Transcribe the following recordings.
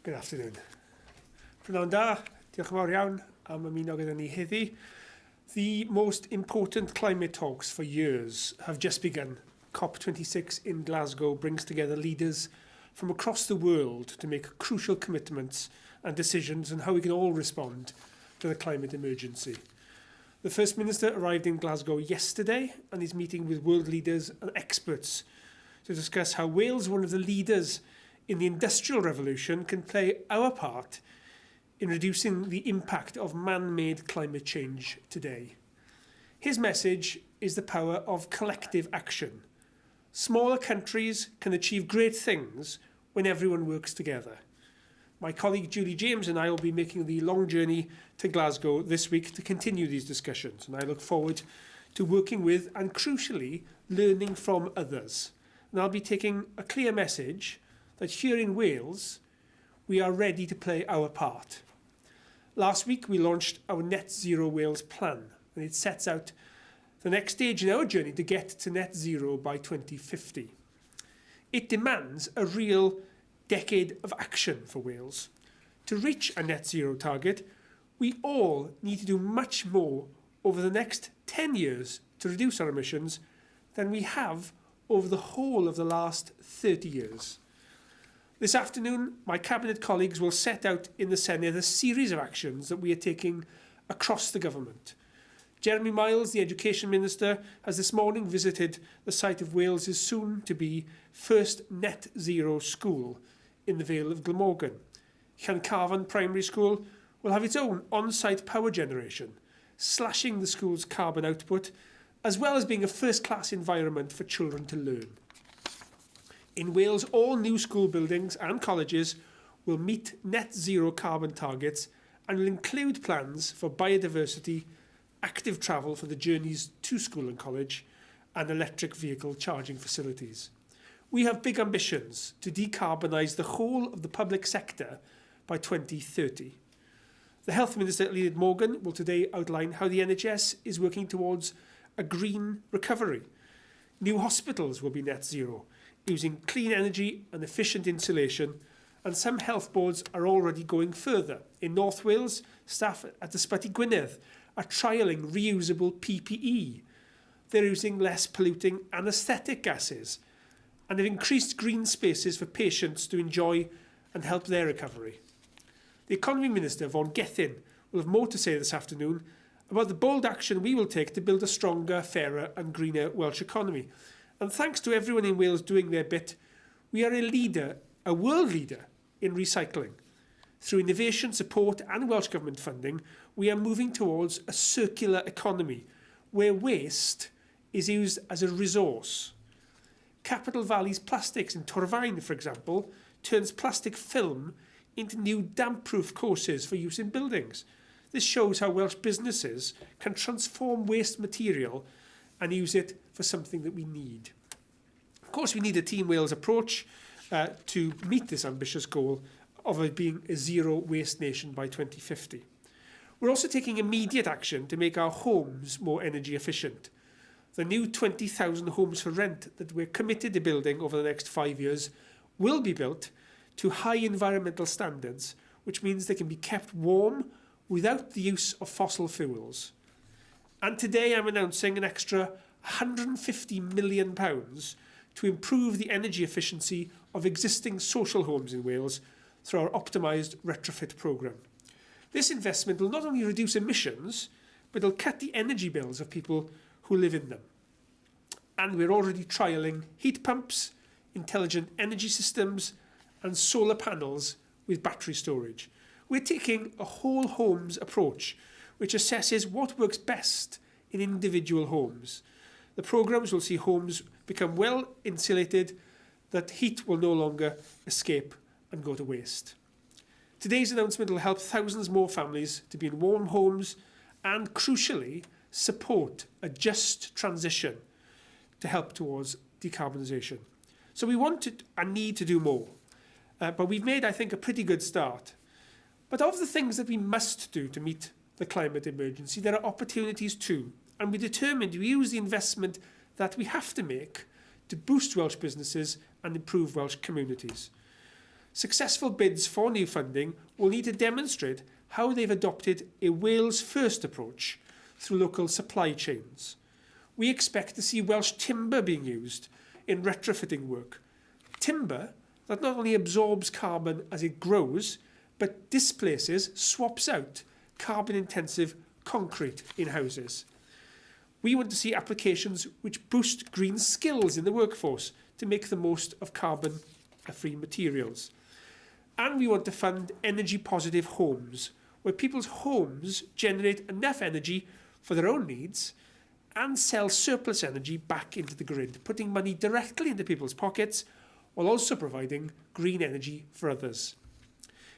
Good afternoon. Prynawn da, diolch yn fawr iawn am ymuno gyda ni heddi. The most important climate talks for years have just begun. COP26 in Glasgow brings together leaders from across the world to make crucial commitments and decisions on how we can all respond to the climate emergency. The First Minister arrived in Glasgow yesterday and is meeting with world leaders and experts to discuss how Wales, one of the leaders in the Industrial Revolution, can play our part in reducing the impact of man-made climate change today. His message is the power of collective action. Smaller countries can achieve great things when everyone works together. My colleague Julie James and I will be making the long journey to Glasgow this week to continue these discussions, and I look forward to working with and, crucially, learning from others. And I'll be taking a clear message that here in Wales, we are ready to play our part. Last week, we launched our Net Zero Wales plan, and it sets out the next stage in our journey to get to net zero by 2050. It demands a real decade of action for Wales. To reach a net zero target, we all need to do much more over the next 10 years to reduce our emissions than we have over the whole of the last 30 years. This afternoon, my Cabinet colleagues will set out in the Senedd a series of actions that we are taking across the government. Jeremy Miles, the Education Minister, has this morning visited the site of Wales's soon-to-be first net zero school in the Vale of Glamorgan. Llancarvan Primary School will have its own on-site power generation, slashing the school's carbon output, as well as being a first-class environment for children to learn. In Wales, all new school buildings and colleges will meet net zero carbon targets and will include plans for biodiversity, active travel for the journeys to school and college, and electric vehicle charging facilities. We have big ambitions to decarbonise the whole of the public sector by 2030. The Health Minister, Newid Morgan, will today outline how the NHS is working towards a green recovery. New hospitals will be net zero, using clean energy and efficient insulation, and some health boards are already going further. In North Wales, staff at the Ysbyty Gwynedd are trialling reusable PPE. They're using less polluting anaesthetic gases and have increased green spaces for patients to enjoy and help their recovery. The Economy Minister, Vaughan Gethin, will have more to say this afternoon about the bold action we will take to build a stronger, fairer and greener Welsh economy. And thanks to everyone in Wales doing their bit, we are a leader, a world leader, in recycling. Through innovation, support and Welsh Government funding, we are moving towards a circular economy where waste is used as a resource. Capital Valley's Plastics in Torfaen, for example, turns plastic film into new damp-proof courses for use in buildings. This shows how Welsh businesses can transform waste material and use it for something that we need. Of course, we need a Team Wales approach to meet this ambitious goal of it being a zero waste nation by 2050. We're also taking immediate action to make our homes more energy efficient. The new 20,000 homes for rent that we're committed to building over the next 5 years will be built to high environmental standards, which means they can be kept warm without the use of fossil fuels. And today I'm announcing an extra £150 million to improve the energy efficiency of existing social homes in Wales through our optimised Retrofit programme. This investment will not only reduce emissions, but it'll cut the energy bills of people who live in them. And we're already trialling heat pumps, intelligent energy systems, and solar panels with battery storage. We're taking a whole homes approach, which assesses what works best in individual homes. The programmes will see homes become well insulated, that heat will no longer escape and go to waste. Today's announcement will help thousands more families to be in warm homes and, crucially, support a just transition to help towards decarbonisation. So we want to and need to do more, but we've made, I think, a pretty good start. But of the things that we must do to meet the climate emergency, there are opportunities too, and we're determined to use the investment that we have to make to boost Welsh businesses and improve Welsh communities. Successful bids for new funding will need to demonstrate how they've adopted a Wales-first approach through local supply chains. We expect to see Welsh timber being used in retrofitting work. Timber that not only absorbs carbon as it grows, but displaces, swaps out carbon-intensive concrete in houses. We want to see applications which boost green skills in the workforce to make the most of carbon-free materials. And we want to fund energy-positive homes, where people's homes generate enough energy for their own needs and sell surplus energy back into the grid, putting money directly into people's pockets while also providing green energy for others.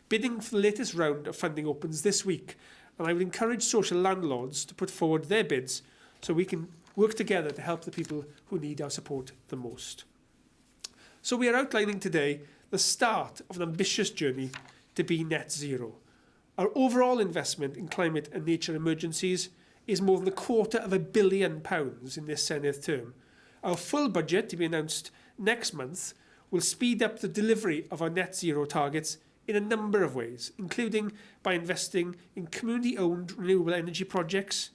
Bidding for the latest round of funding opens this week, and I would encourage social landlords to put forward their bids so we can work together to help the people who need our support the most. So we are outlining today the start of an ambitious journey to be net zero. Our overall investment in climate and nature emergencies is more than £250 million in this Senedd term. Our full budget, to be announced next month, will speed up the delivery of our net zero targets in a number of ways, including by investing in community-owned renewable energy projects,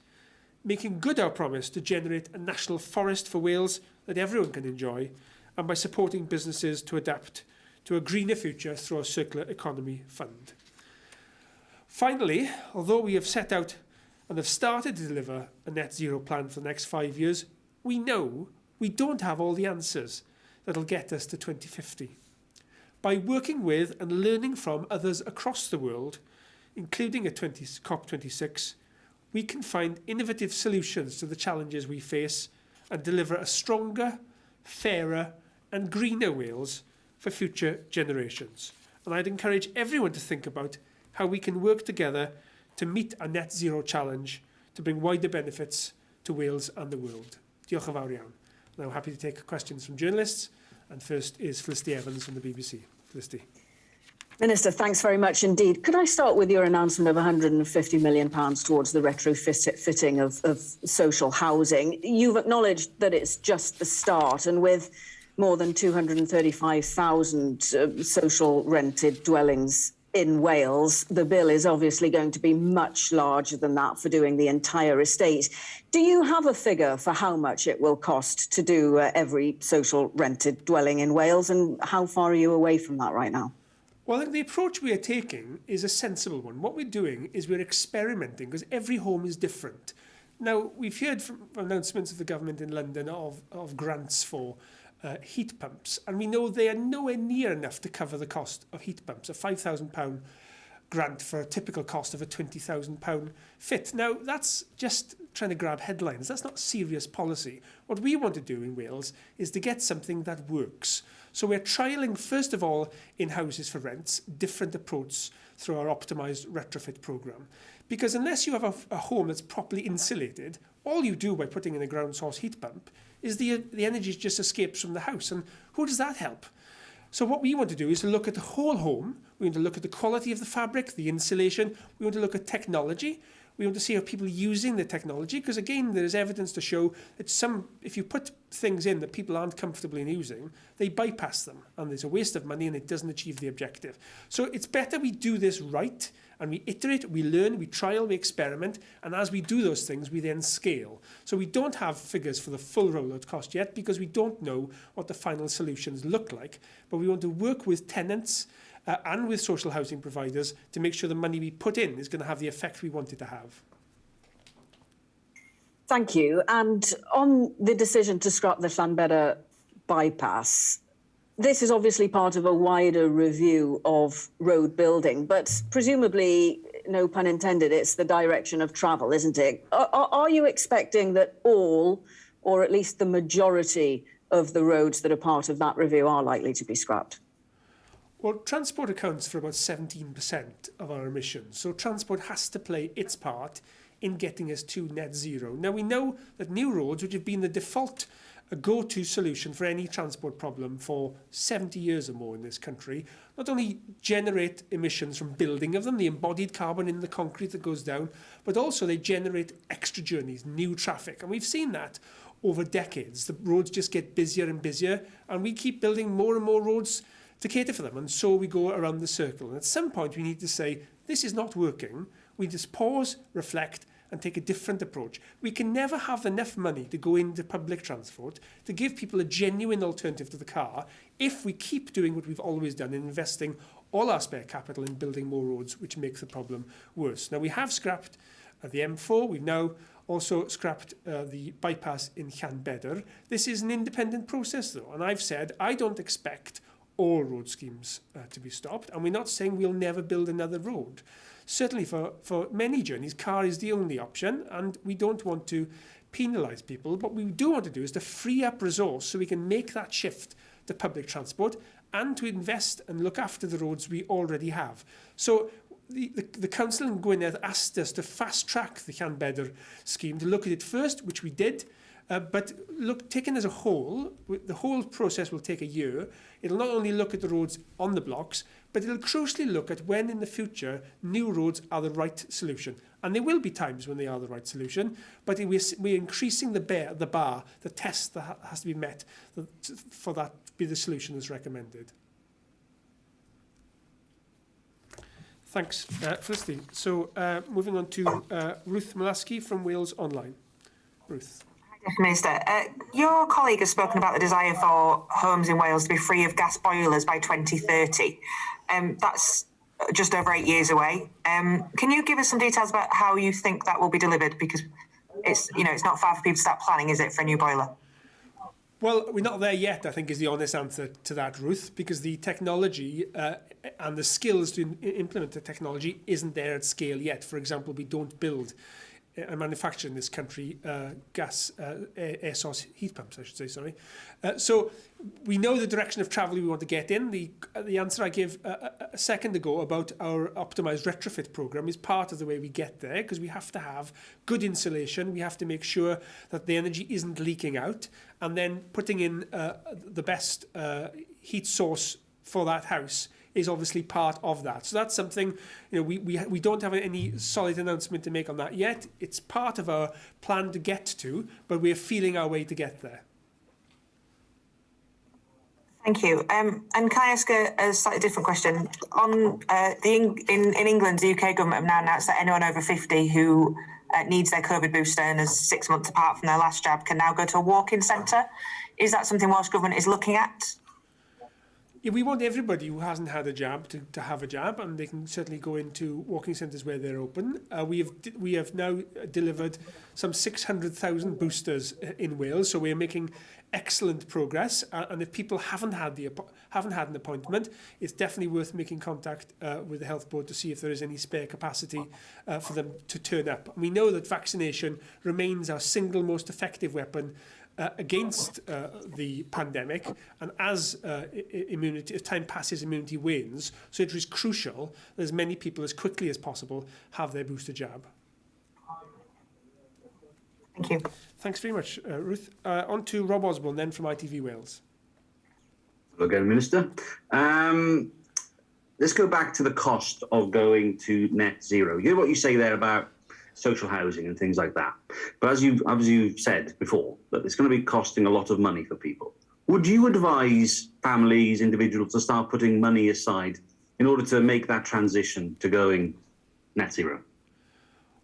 making good our promise to generate a national forest for Wales that everyone can enjoy, and by supporting businesses to adapt to a greener future through our Circular Economy Fund. Finally, although we have set out and have started to deliver a net zero plan for the next 5 years, we know we don't have all the answers that will get us to 2050. By working with and learning from others across the world, including at COP26, we can find innovative solutions to the challenges we face and deliver a stronger, fairer and greener Wales for future generations. And I'd encourage everyone to think about how we can work together to meet our net zero challenge to bring wider benefits to Wales and the world. Diolch yn fawr iawn. Now, happy to take questions from journalists. And first is Felicity Evans from the BBC. Felicity. Minister, thanks very much indeed. Could I start with your announcement of £150 million towards the retrofitting of social housing? You've acknowledged that it's just the start, and with more than 235,000 social rented dwellings in Wales, the bill is obviously going to be much larger than that for doing the entire estate. Do you have a figure for how much it will cost to do every social rented dwelling in Wales, and how far are you away from that right now? Well, I think the approach we are taking is a sensible one. What we're doing is we're experimenting, because every home is different. Now, we've heard from announcements of the government in London of grants for heat pumps, and we know they are nowhere near enough to cover the cost of heat pumps. A £5,000 grant for a typical cost of a £20,000 fit. Now, that's just trying to grab headlines. That's not serious policy. What we want to do in Wales is to get something that works. So we're trialling, first of all, in houses for rents, different approach through our optimised retrofit programme. Because unless you have a home that's properly insulated, all you do by putting in a ground source heat pump is the energy just escapes from the house. And who does that help? So what we want to do is to look at the whole home. We want to look at the quality of the fabric, the insulation. We want to look at technology. We want to see how people are using the technology, because again, there is evidence to show that if you put things in that people aren't comfortable in using, they bypass them, and there's a waste of money and it doesn't achieve the objective. So it's better we do this right, and we iterate, we learn, we trial, we experiment, and as we do those things, we then scale. So we don't have figures for the full rollout cost yet, because we don't know what the final solutions look like, but we want to work with tenants and with social housing providers to make sure the money we put in is going to have the effect we want it to have. Thank you. And on the decision to scrap the Llanbedr bypass, this is obviously part of a wider review of road building, but presumably, no pun intended, it's the direction of travel, isn't it? Are you expecting that all, or at least the majority of the roads that are part of that review are likely to be scrapped? Well, transport accounts for about 17% of our emissions, so transport has to play its part in getting us to net zero. Now, we know that new roads, which have been the default go-to solution for any transport problem for 70 years or more in this country, not only generate emissions from building of them, the embodied carbon in the concrete that goes down, but also they generate extra journeys, new traffic. And we've seen that over decades. The roads just get busier and busier, and we keep building more and more roads to cater for them. And so we go around the circle. And at some point, we need to say, this is not working. We just pause, reflect, and take a different approach. We can never have enough money to go into public transport to give people a genuine alternative to the car if we keep doing what we've always done and investing all our spare capital in building more roads, which makes the problem worse. Now, we have scrapped the M4. We've now also scrapped the bypass in Llanbedr. This is an independent process, though, and I've said I don't expect all road schemes to be stopped, and we're not saying we'll never build another road. Certainly for many journeys, car is the only option, and we don't want to penalise people. What we do want to do is to free up resource so we can make that shift to public transport and to invest and look after the roads we already have. So the council in Gwynedd asked us to fast-track the Llanbedr scheme, to look at it first, which we did, but taken as a whole, the whole process will take a year. It'll not only look at the roads on the blocks, but it'll crucially look at when in the future new roads are the right solution. And there will be times when they are the right solution, but we're increasing the bar, the test that has to be met for that to be the solution that's recommended. Thanks, Felicity. So moving on to Ruth Malaski from Wales Online. Ruth. Minister, your colleague has spoken about the desire for homes in Wales to be free of gas boilers by 2030. That's just over 8 years away. Can you give us some details about how you think that will be delivered? Because it's not far for people to start planning, is it, for a new boiler? Well, we're not there yet, I think, is the honest answer to that, Ruth, because the technology and the skills to implement the technology isn't there at scale yet. For example, we don't build and manufacture in this country gas air source heat pumps, I should say, sorry. So we know the direction of travel we want to get in. The answer I gave a second ago about our optimised retrofit programme is part of the way we get there, because we have to have good insulation. We have to make sure that the energy isn't leaking out, and then putting in the best heat source for that house is obviously part of that. So that's something, we don't have any solid announcement to make on that yet. It's part of our plan to get to, but we're feeling our way to get there. Thank you. And can I ask a slightly different question? On in England, the UK government have now announced that anyone over 50 who needs their COVID booster and is 6 months apart from their last jab can now go to a walk-in centre. Is that something Welsh Government is looking at? Yeah, we want everybody who hasn't had a jab to have a jab, and they can certainly go into walking centres where they're open. We have now delivered some 600,000 boosters in Wales, so we're making excellent progress. And if people haven't had an appointment, it's definitely worth making contact with the health board to see if there is any spare capacity for them to turn up. And we know that vaccination remains our single most effective weapon against the pandemic, and as time passes, immunity wanes. So it is crucial that as many people as quickly as possible have their booster jab. Thank you. Thanks very much, Ruth. On to Rob Osborne then from ITV Wales. Hello again, Minister. Let's go back to the cost of going to net zero. You know what you say there about social housing and things like that. But as you said before, that it's going to be costing a lot of money for people. Would you advise families, individuals to start putting money aside in order to make that transition to going net zero?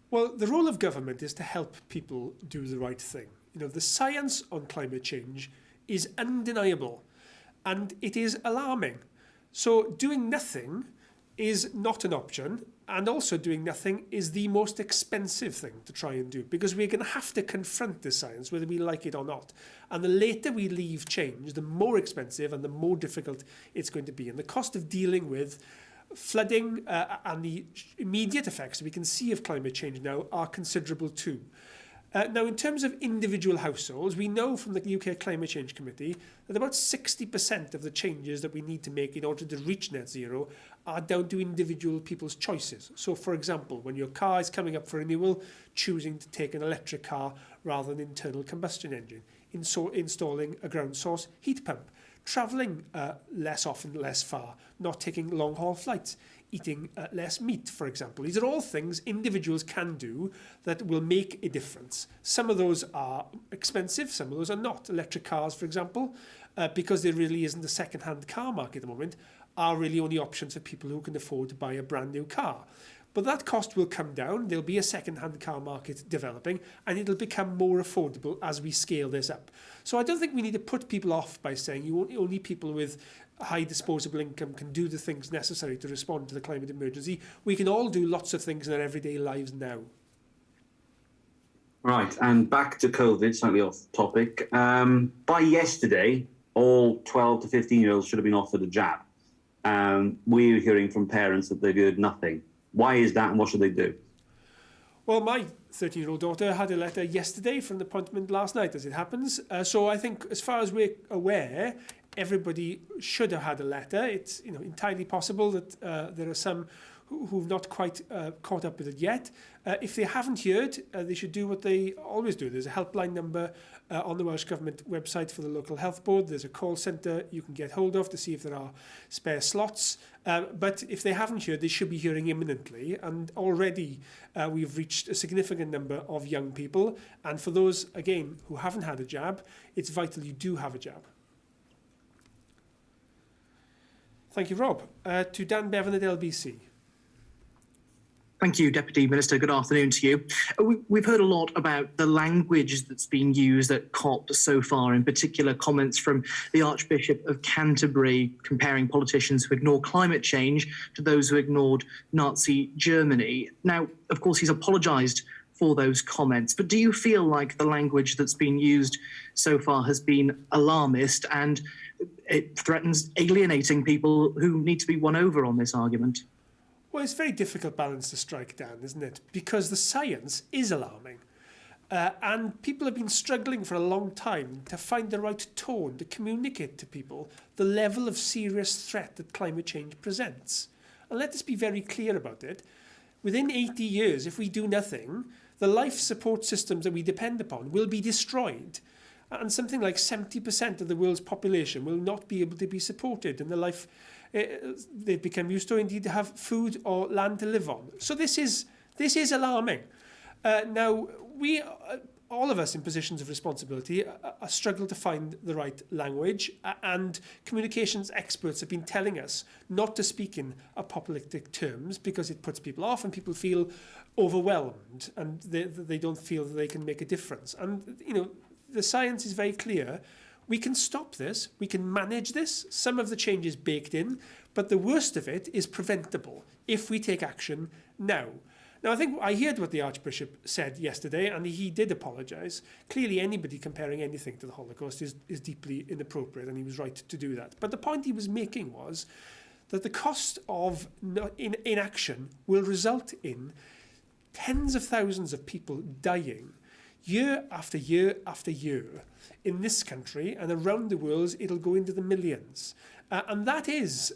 Well, the role of government is to help people do the right thing. The science on climate change is undeniable, and it is alarming. So doing nothing is not an option, and also doing nothing is the most expensive thing to try and do, because we're going to have to confront this science whether we like it or not. And the later we leave change, the more expensive and the more difficult it's going to be. And the cost of dealing with flooding and the immediate effects we can see of climate change now are considerable too. Now, in terms of individual households, we know from the UK Climate Change Committee that about 60% of the changes that we need to make in order to reach net zero are down to individual people's choices. So, for example, when your car is coming up for renewal, choosing to take an electric car rather than an internal combustion engine, installing a ground source heat pump, travelling less often, less far, not taking long-haul flights, eating less meat, for example. These are all things individuals can do that will make a difference. Some of those are expensive, some of those are not. Electric cars, for example, because there really isn't a second-hand car market at the moment, are really only options for people who can afford to buy a brand new car. But that cost will come down. There'll be a second-hand car market developing, and it'll become more affordable as we scale this up. So I don't think we need to put people off by saying only people with high disposable income can do the things necessary to respond to the climate emergency. We can all do lots of things in our everyday lives now. Right, and back to COVID, slightly off topic. By yesterday, all 12 to 15-year-olds should have been offered a jab. We're hearing from parents that they've heard nothing. Why is that, and what should they do? Well, my 13-year-old daughter had a letter yesterday from the appointment last night, as it happens. So I think, as far as we're aware, everybody should have had a letter. It's entirely possible that there are some who've not quite caught up with it yet. If they haven't heard, they should do what they always do. There's a helpline number on the Welsh Government website for the local health board. There's a call centre you can get hold of to see if there are spare slots. But if they haven't heard, they should be hearing imminently. And already we've reached a significant number of young people. And for those, again, who haven't had a jab, it's vital you do have a jab. Thank you, Rob. To Dan Bevan at LBC. Thank you, Deputy Minister. Good afternoon to you. We've heard a lot about the language that's been used at COP so far, in particular comments from the Archbishop of Canterbury comparing politicians who ignore climate change to those who ignored Nazi Germany. Now, of course, he's apologised for those comments, but do you feel like the language that's been used so far has been alarmist and it threatens alienating people who need to be won over on this argument? Well, it's a very difficult balance to strike, Dan, isn't it? Because the science is alarming. And people have been struggling for a long time to find the right tone to communicate to people the level of serious threat that climate change presents. And let us be very clear about it. Within 80 years, if we do nothing, the life support systems that we depend upon will be destroyed. And something like 70% of the world's population will not be able to be supported in the life they've become used to, indeed, to have food or land to live on. So this is alarming. Now, we, all of us in positions of responsibility, struggle to find the right language, and communications experts have been telling us not to speak in apocalyptic terms because it puts people off and people feel overwhelmed and they don't feel that they can make a difference. And, the science is very clear. We can stop this, we can manage this, some of the change is baked in, but the worst of it is preventable if we take action now. Now, I think I heard what the Archbishop said yesterday, and he did apologise. Clearly, anybody comparing anything to the Holocaust is deeply inappropriate, and he was right to do that. But the point he was making was that the cost of inaction will result in tens of thousands of people dying year after year after year in this country, and around the world it'll go into the millions. And that is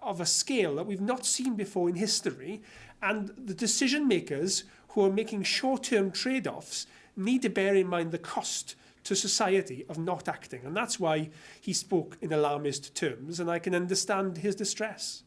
of a scale that we've not seen before in history, and the decision makers who are making short-term trade-offs need to bear in mind the cost to society of not acting. And that's why he spoke in alarmist terms, and I can understand his distress.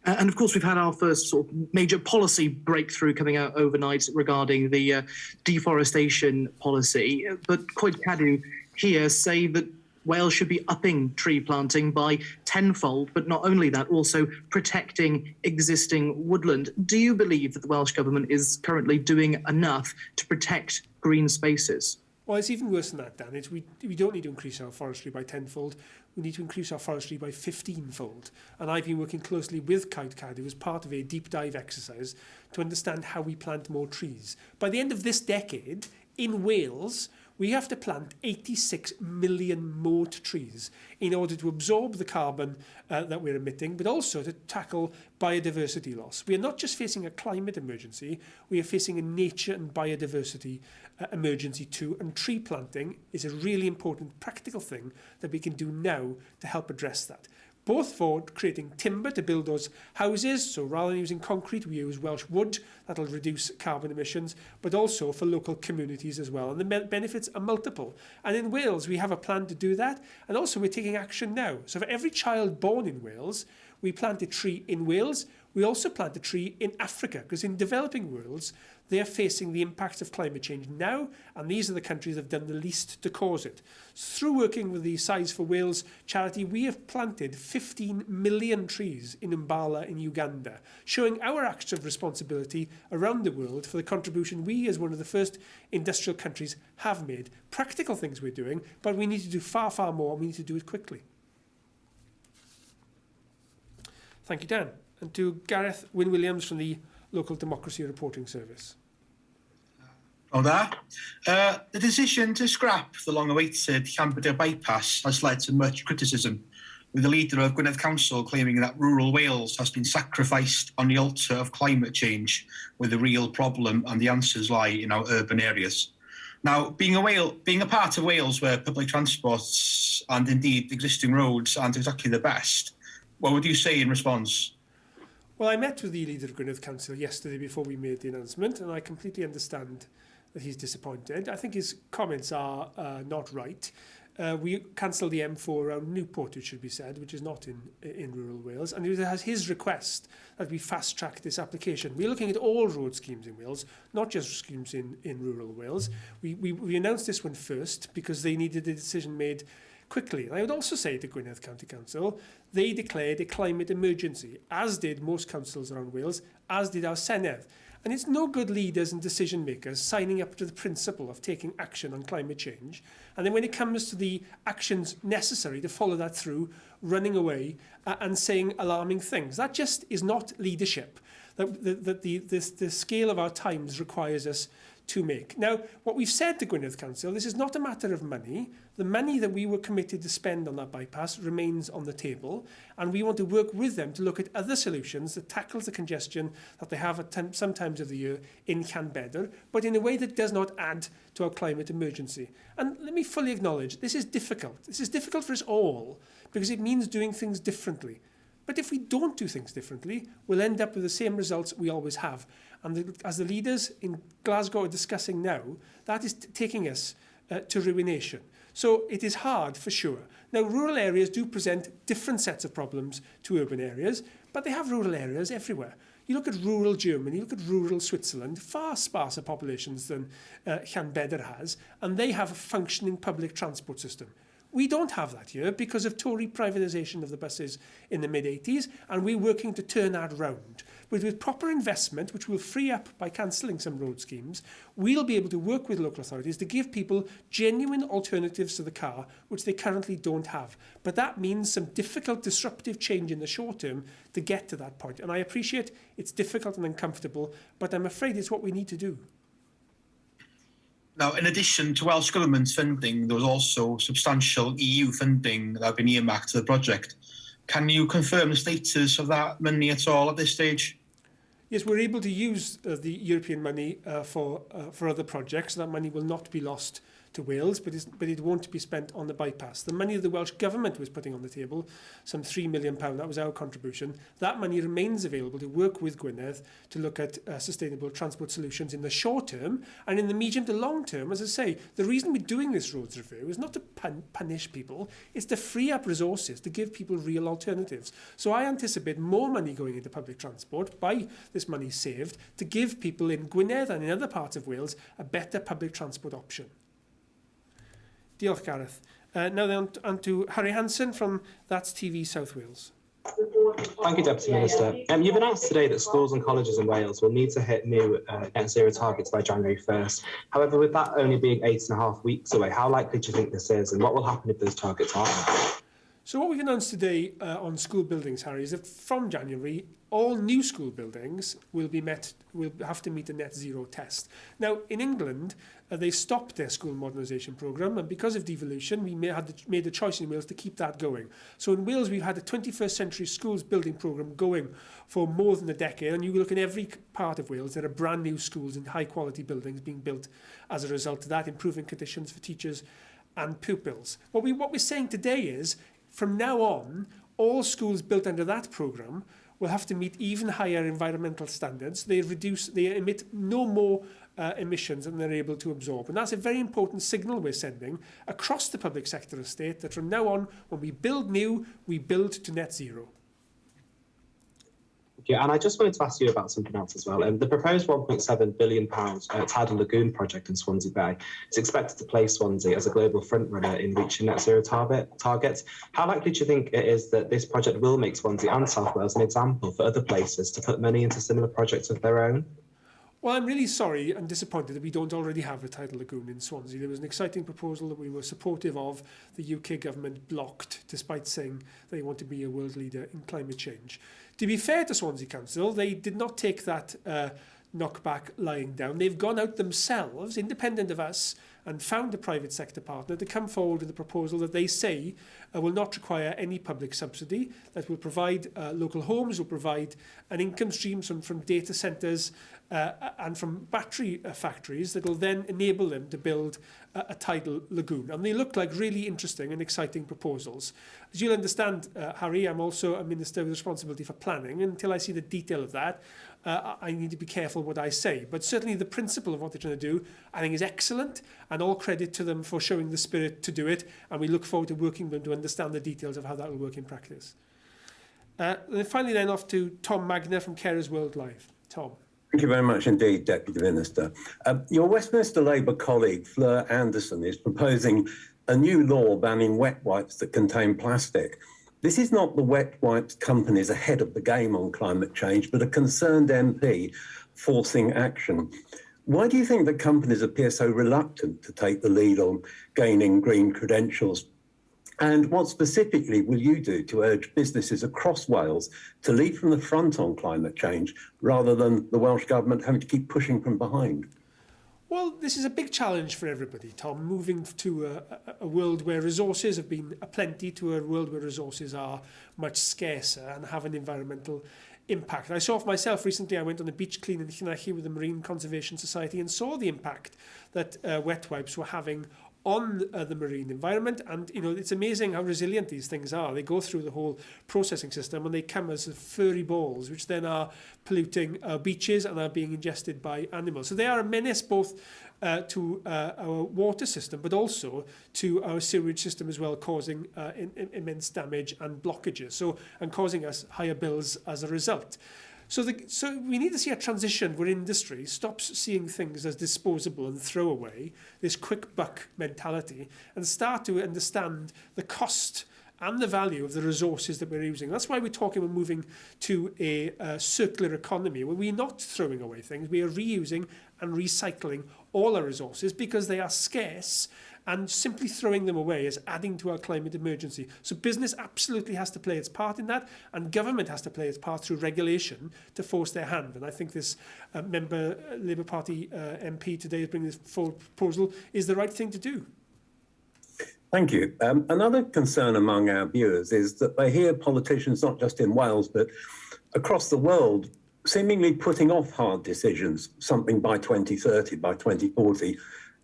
And of course, we've had our first sort of major policy breakthrough coming out overnight regarding the deforestation policy. But Coed Cadw here say that Wales should be upping tree planting by tenfold, but not only that, also protecting existing woodland. Do you believe that the Welsh Government is currently doing enough to protect green spaces? Well, it's even worse than that, Dan. We don't need to increase our forestry by tenfold. We need to increase our forestry by 15-fold. And I've been working closely with Coed Cadw as part of a deep dive exercise to understand how we plant more trees. By the end of this decade, in Wales, we have to plant 86 million more trees in order to absorb the carbon that we're emitting, but also to tackle biodiversity loss. We are not just facing a climate emergency, we are facing a nature and biodiversity emergency too, and tree planting is a really important practical thing that we can do now to help address that. both for creating timber to build those houses, so rather than using concrete, we use Welsh wood, that'll reduce carbon emissions, but also for local communities as well. And the benefits are multiple. And in Wales, we have a plan to do that, and also we're taking action now. So for every child born in Wales, we plant a tree in Wales. We also plant a tree in Africa, because in developing worlds, they're facing the impacts of climate change now, and these are the countries that have done the least to cause it. Through working with the Size for Wales charity, we have planted 15 million trees in Umbala in Uganda, showing our acts of responsibility around the world for the contribution we, as one of the first industrial countries, have made. Practical things we're doing, but we need to do far, far more, and we need to do it quickly. Thank you, Dan. And to Gareth Wyn-Williams from the Local Democracy Reporting Service. Oh, there. The decision to scrap the long-awaited Llanbedr bypass has led to much criticism, with the leader of Gwynedd Council claiming that rural Wales has been sacrificed on the altar of climate change, where the real problem and the answers lie in our urban areas. Now, being a part of Wales where public transport and indeed existing roads aren't exactly the best, what would you say in response? Well, I met with the leader of Gwynedd Council yesterday before we made the announcement, and I completely understand that he's disappointed. I think his comments are not right. We cancelled the M4 around Newport, it should be said, which is not in rural Wales, and it has his request that we fast-track this application. We're looking at all road schemes in Wales, not just schemes in rural Wales. We announced this one first because they needed a decision made quickly. And I would also say to Gwynedd County Council, they declared a climate emergency, as did most councils around Wales, as did our Senedd. And it's no good leaders and decision makers signing up to the principle of taking action on climate change. And then when it comes to the actions necessary to follow that through, running away and saying alarming things. That just is not leadership that the scale of our times requires us to make. Now, what we've said to Gwynedd Council, this is not a matter of money. The money that we were committed to spend on that bypass remains on the table, and we want to work with them to look at other solutions that tackles the congestion that they have at some times of the year in Llanbedr, but in a way that does not add to our climate emergency. And let me fully acknowledge, this is difficult. This is difficult for us all, because it means doing things differently. But if we don't do things differently, we'll end up with the same results we always have. And as the leaders in Glasgow are discussing now, that is taking us to ruination. So it is hard, for sure. Now, rural areas do present different sets of problems to urban areas, but they have rural areas everywhere. You look at rural Germany, you look at rural Switzerland, far sparser populations than Llanbedr has, and they have a functioning public transport system. We don't have that here because of Tory privatisation of the buses in the mid-80s, and we're working to turn that round. But with proper investment, which will free up by cancelling some road schemes, we'll be able to work with local authorities to give people genuine alternatives to the car, which they currently don't have. But that means some difficult, disruptive change in the short term to get to that point. And I appreciate it's difficult and uncomfortable, but I'm afraid it's what we need to do. Now, in addition to Welsh Government's funding, there was also substantial EU funding that had been earmarked to the project. Can you confirm the status of that money at all at this stage? Yes, we're able to use the European money for other projects. That money will not be lost to Wales, but it won't be spent on the bypass. The money that the Welsh Government was putting on the table, some £3 million, that was our contribution. That money remains available to work with Gwynedd to look at sustainable transport solutions in the short term, and in the medium to long term. As I say, the reason we're doing this roads review is not to punish people, it's to free up resources, to give people real alternatives. So I anticipate more money going into public transport by this money saved to give people in Gwynedd and in other parts of Wales a better public transport option. Diolch, Gareth. Now then on to Harry Hansen from That's TV South Wales. Thank you, Deputy Minister. You've announced today that schools and colleges in Wales will need to hit new net zero targets by January 1st. However, with that only being 8.5 weeks away, how likely do you think this is, and what will happen if those targets aren't met? So what we've announced today on school buildings, Harry, is that from January, all new school buildings will have to meet a net zero test. Now, in England, they stopped their school modernisation programme, and because of devolution, we made the choice in Wales to keep that going. So in Wales, we've had a 21st century schools building programme going for more than a decade, and you look in every part of Wales, there are brand new schools and high quality buildings being built as a result of that, improving conditions for teachers and pupils. What we're saying today is, from now on, all schools built under that programme will have to meet even higher environmental standards. They emit no more emissions than they're able to absorb. And that's a very important signal we're sending across the public sector estate, that from now on, when we build new, we build to net zero. Yeah, and I just wanted to ask you about something else as well. The proposed £1.7 billion Tidal lagoon project in Swansea Bay is expected to place Swansea as a global frontrunner in reaching net zero targets. How likely do you think it is that this project will make Swansea and South Wales an example for other places to put money into similar projects of their own? Well, I'm really sorry and disappointed that we don't already have a tidal lagoon in Swansea. There was an exciting proposal that we were supportive of. The UK government blocked, despite saying they want to be a world leader in climate change. To be fair to Swansea Council, they did not take that knockback lying down. They've gone out themselves, independent of us, and found a private sector partner to come forward with a proposal that they say will not require any public subsidy, that will provide local homes, will provide an income stream from data centres and from battery factories that will then enable them to build a tidal lagoon. And they look like really interesting and exciting proposals. As you'll understand, Harry, I'm also a minister with responsibility for planning. Until I see the detail of that, I need to be careful what I say. But certainly the principle of what they're trying to do, I think, is excellent, and all credit to them for showing the spirit to do it. And we look forward to working with them to understand the details of how that will work in practice. And finally then off to Tom Magner from Carers World Live. Tom. Thank you very much indeed, Deputy Minister. Your Westminster Labour colleague, Fleur Anderson, is proposing a new law banning wet wipes that contain plastic. This is not the wet wipes companies ahead of the game on climate change, but a concerned MP forcing action. Why do you think that companies appear so reluctant to take the lead on gaining green credentials? And what specifically will you do to urge businesses across Wales to lead from the front on climate change rather than the Welsh Government having to keep pushing from behind? Well, this is a big challenge for everybody, Tom, moving to a world where resources have been aplenty to a world where resources are much scarcer and have an environmental impact. I saw for myself recently, I went on a beach clean in Cynhadledd with the Marine Conservation Society and saw the impact that wet wipes were having on the marine environment. And you know, it's amazing how resilient these things are. They go through the whole processing system and they come as furry balls, which then are polluting our beaches and are being ingested by animals. So they are a menace both to our water system, but also to our sewage system as well, causing immense damage and blockages, and causing us higher bills as a result. So we need to see a transition where industry stops seeing things as disposable and throwaway, this quick buck mentality, and start to understand the cost and the value of the resources that we're using. That's why we're talking about moving to a circular economy, where we're not throwing away things, we are reusing and recycling all our resources because they are scarce, and simply throwing them away is adding to our climate emergency. So business absolutely has to play its part in that, and government has to play its part through regulation to force their hand. And I think this member Labour Party MP today is bringing this forward proposal is the right thing to do. Thank you. Another concern among our viewers is that they hear politicians, not just in Wales, but across the world, seemingly putting off hard decisions, something by 2030, by 2040,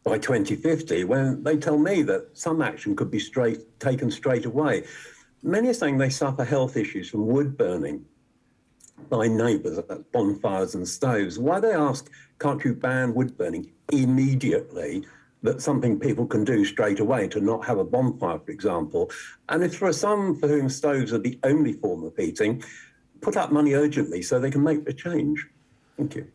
by 2050, when they tell me that some action could be taken straight away. Many are saying they suffer health issues from wood burning by neighbours, that's bonfires and stoves. Why, they ask, can't you ban wood burning immediately? That's something people can do straight away, to not have a bonfire, for example. And if for some for whom stoves are the only form of heating, put up money urgently so they can make the change. Thank you.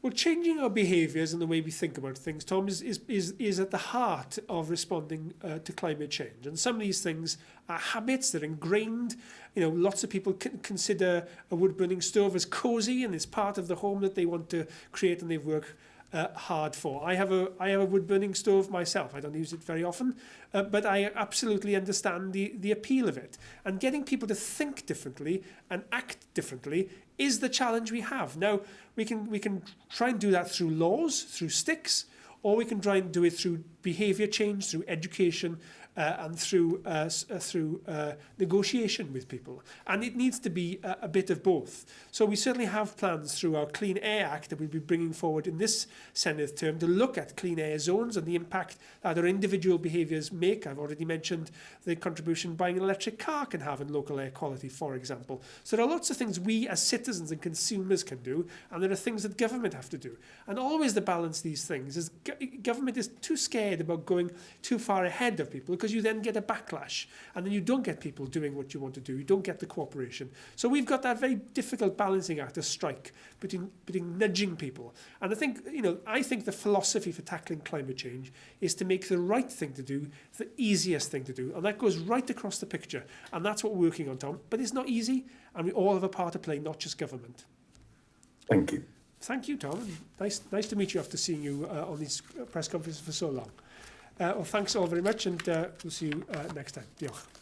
Well, changing our behaviours and the way we think about things, Tom, is at the heart of responding to climate change. And some of these things are habits that are ingrained. You know, lots of people consider a wood-burning stove as cosy, and it's part of the home that they want to create and they work hard for. I have a wood-burning stove myself. I don't use it very often, but I absolutely understand the appeal of it. And getting people to think differently and act differently is the challenge we have. Now, we can try and do that through laws, through sticks, or we can try and do it through behaviour change, through education, and through negotiation with people. And it needs to be a bit of both. So we certainly have plans through our Clean Air Act that we'll be bringing forward in this Senedd term to look at clean air zones and the impact that our individual behaviours make. I've already mentioned the contribution buying an electric car can have in local air quality, for example. So there are lots of things we as citizens and consumers can do, and there are things that government have to do. And always the balance these things is government is too scared about going too far ahead of people, because you then get a backlash, and then you don't get people doing what you want to do. You don't get the cooperation. So we've got that very difficult balancing act to strike between nudging people. And I think, I think the philosophy for tackling climate change is to make the right thing to do the easiest thing to do. And that goes right across the picture. And that's what we're working on, Tom. But it's not easy, and we all have a part to play, not just government. Thank you. Thank you, Tom. Nice to meet you after seeing you on these press conferences for so long. Well, thanks all very much, and we'll see you next time. Diolch.